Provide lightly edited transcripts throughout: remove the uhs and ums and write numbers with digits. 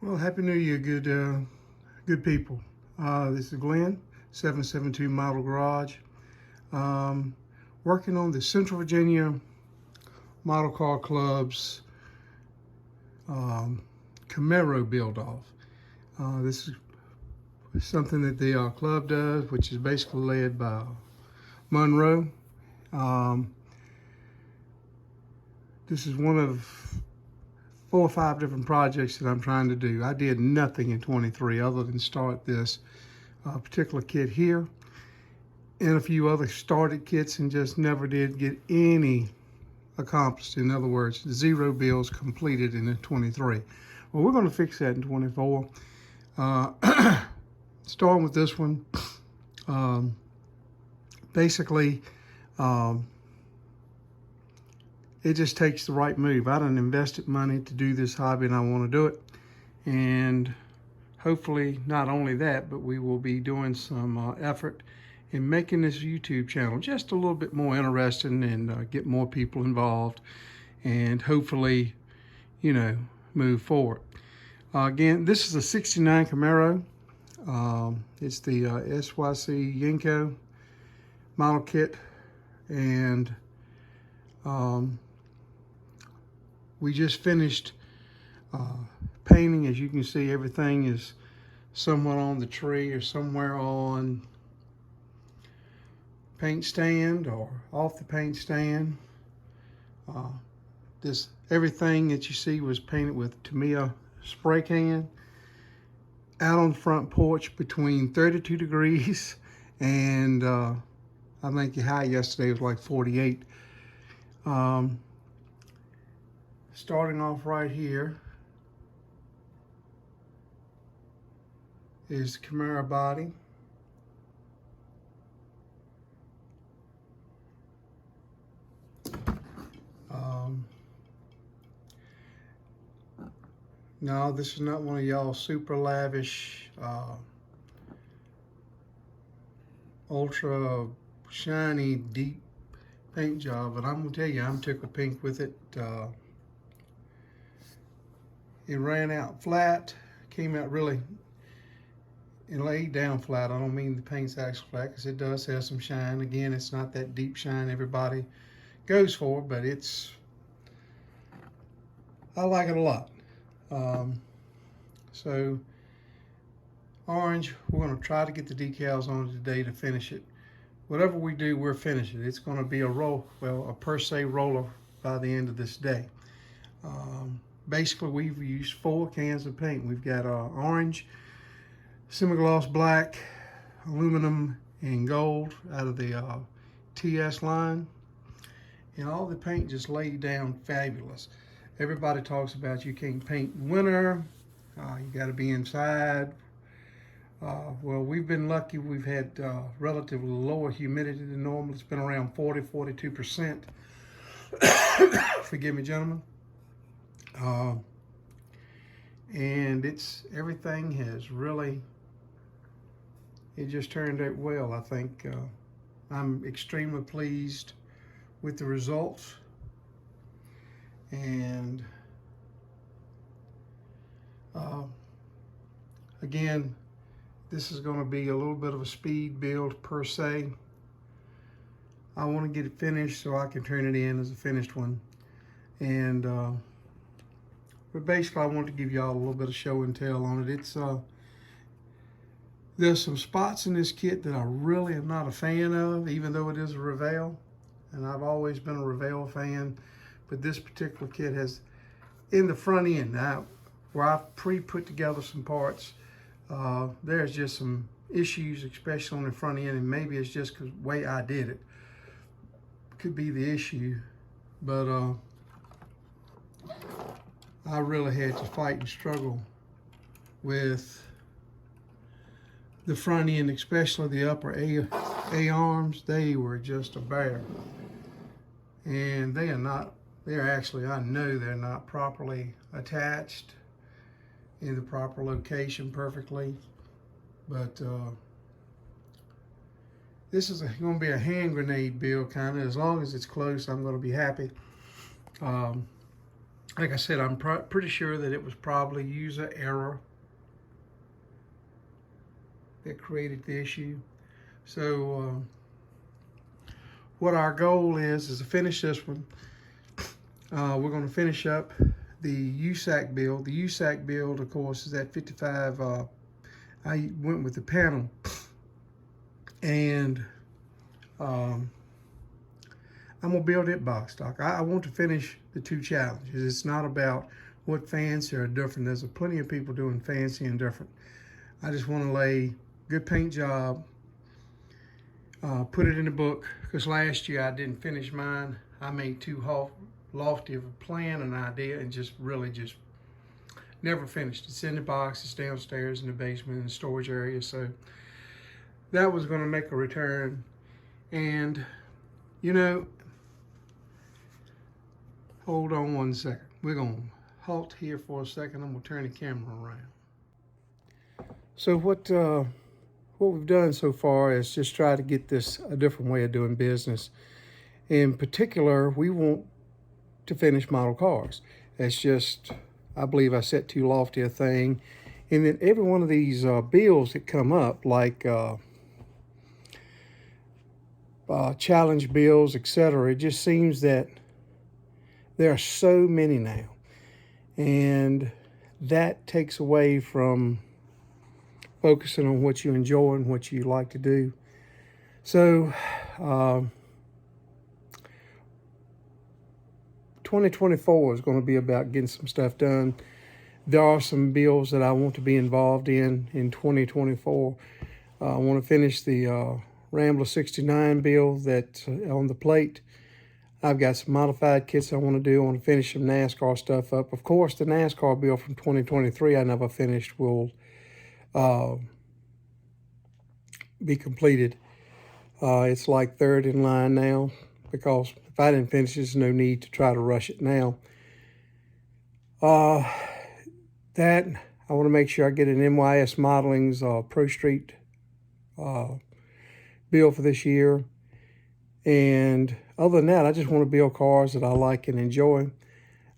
Well, Happy New Year, good people. This is Glenn, 772 Model Garage. Um, Working on the Central Virginia Model Car Club's um, Camaro build-off. This is something that the club does, which is basically led by Monroe. Um, this is one of 4 or 5 different projects that I'm trying to do. I did nothing in 23 other than start this particular kit here and a few other started kits, and just never did get any accomplished. In other words, 0 bills completed in 23. Well, we're going to fix that in 24. Starting with this one, um, basically, um, it just takes the right move. I done invested money to do this hobby, and I want to do it. And hopefully, not only that, but we will be doing some effort in making this YouTube channel just a little bit more interesting, and get more people involved, and hopefully, move forward. Again, this is a 69 Camaro. It's the SYC Yenko model kit, and we just finished painting. As you can see, everything is somewhat on the tree or somewhere on paint stand or off the paint stand. Everything that you see was painted with Tamiya spray can out on the front porch between 32 degrees and I think the high yesterday was like 48. Starting off right here is the Camaro body. No, this is not one of y'all super lavish, ultra shiny, deep paint job, but I'm gonna tell you, I'm tickled pink with it. It ran out flat, came out really, it laid down flat. I don't mean the paint's actually flat, because it does have some shine. Again, it's not that deep shine everybody goes for, but I like it a lot. So orange, we're going to try to get the decals on it today to finish it. Whatever we do, we're finishing it. It's going to be a per se roller by the end of this day. Basically, we've used 4 cans of paint. We've got orange, semi-gloss black, aluminum, and gold out of the TS line. And all the paint just laid down fabulous. Everybody talks about you can't paint in winter, you got to be inside. Well, we've been lucky. We've had relatively lower humidity than normal. It's been around 42%. Forgive me, gentlemen. And everything has really, it just turned out well. I think I'm extremely pleased with the results. And again, this is going to be a little bit of a speed build per se. I want to get it finished so I can turn it in as a finished one. And but basically, I want to give y'all a little bit of show and tell on it. There's some spots in this kit that I really am not a fan of, even though it is a Revell, and I've always been a Revell fan. But this particular kit has, in the front end now, where I've pre-put together some parts, there's just some issues, especially on the front end, and maybe it's just because the way I did it could be the issue. But I really had to fight and struggle with the front end, especially the upper A arms. They were just a bear, and they're actually, I know they're not properly attached in the proper location perfectly. But this is going to be a hand grenade build, kind of. As long as it's close, I'm going to be happy. Like I said, I'm pretty sure that it was probably user error that created the issue. So what our goal is to finish this one. We're going to finish up the USAC build. The USAC build, of course, is at 55. I went with the panel, and I'm gonna build it box stock. I want to finish the two challenges. It's not about what fancy or different. There's plenty of people doing fancy and different. I just want to lay good paint job, put it in the book, because last year I didn't finish mine. I made too lofty of a plan and idea and just never finished. It's in the box, it's downstairs in the basement in the storage area. So that was going to make a return. And you know, hold on one second. We're going to halt here for a second. I'm going to turn the camera around. So what we've done so far is just try to get this a different way of doing business. In particular, we want to finish model cars. That's just, I believe I set too lofty a thing. And then every one of these bills that come up, like challenge bills, etc., it just seems that there are so many now. And that takes away from focusing on what you enjoy and what you like to do. So 2024 is going to be about getting some stuff done. There are some bills that I want to be involved in 2024. I want to finish the Rambler 69 bill that's on the plate. I've got some modified kits I want to do. I want to finish some NASCAR stuff up. Of course, the NASCAR bill from 2023 I never finished will be completed. It's like third in line now, because if I didn't finish, there's no need to try to rush it now. That I want to make sure I get an NYS Modeling's Pro Street bill for this year. And other than that, I just want to build cars that I like and enjoy.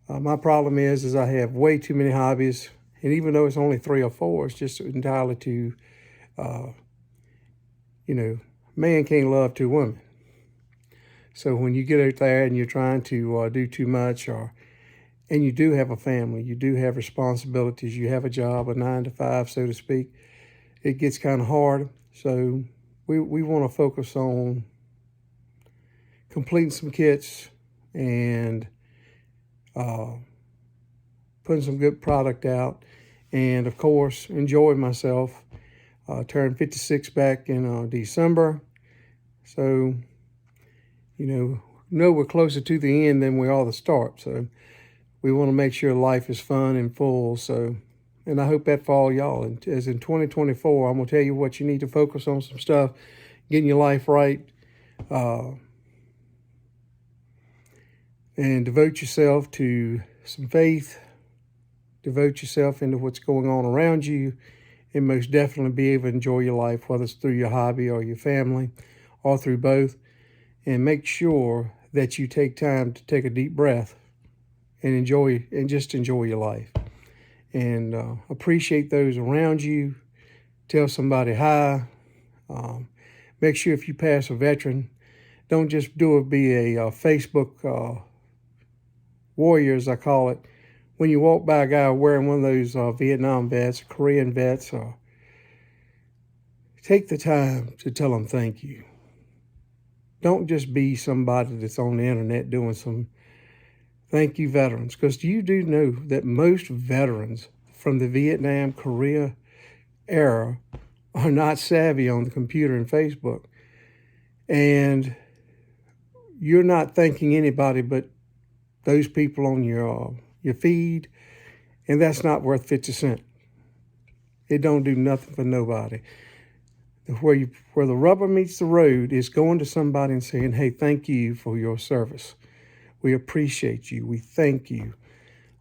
My problem is I have way too many hobbies. And even though it's only 3 or 4, it's just entirely too, man can't love 2 women. So when you get out there and you're trying to do too much, and you do have a family, you do have responsibilities, you have a job, a 9 to 5, so to speak, it gets kind of hard. So we want to focus on completing some kits and putting some good product out, and of course enjoy myself. Turned 56 back in December, so we're closer to the end than we are the start. So we want to make sure life is fun and full. So, and I hope that for all y'all. And as in 2024, I'm gonna tell you what you need to focus on, some stuff, getting your life right, and devote yourself to some faith, devote yourself into what's going on around you, and most definitely be able to enjoy your life, whether it's through your hobby or your family, or through both. And make sure that you take time to take a deep breath and just enjoy your life. And appreciate those around you. Tell somebody hi. Make sure if you pass a veteran, don't just be a Facebook warrior, as I call it. When you walk by a guy wearing one of those Vietnam vets, Korean vets, take the time to tell them thank you. Don't just be somebody that's on the internet doing some thank you veterans, because you do know that most veterans from the Vietnam, Korea era are not savvy on the computer and Facebook. And you're not thanking anybody but those people on your feed, and that's not worth 50 cents. It don't do nothing for nobody. Where the rubber meets the road is going to somebody and saying, hey, thank you for your service. We appreciate you. We thank you.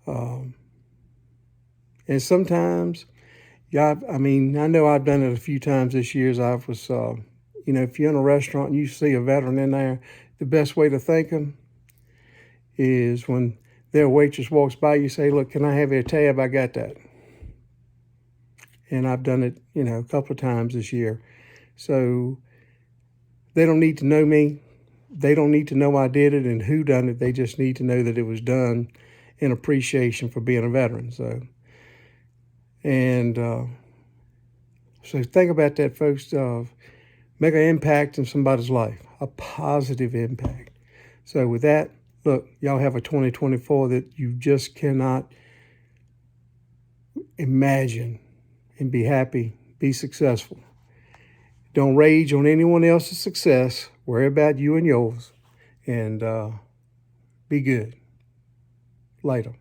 And sometimes, I know I've done it a few times this year. As I was, if you're in a restaurant and you see a veteran in there, the best way to thank them is when their waitress walks by, you say, look, can I have your tab? I got that. And I've done it, a couple of times this year. So they don't need to know me. They don't need to know I did it and who done it. They just need to know that it was done in appreciation for being a veteran. So think about that, folks. Make an impact in somebody's life, a positive impact. So with that, look, y'all have a 2024 that you just cannot imagine, and be happy, be successful. Don't rage on anyone else's success. Worry about you and yours, and be good. Later.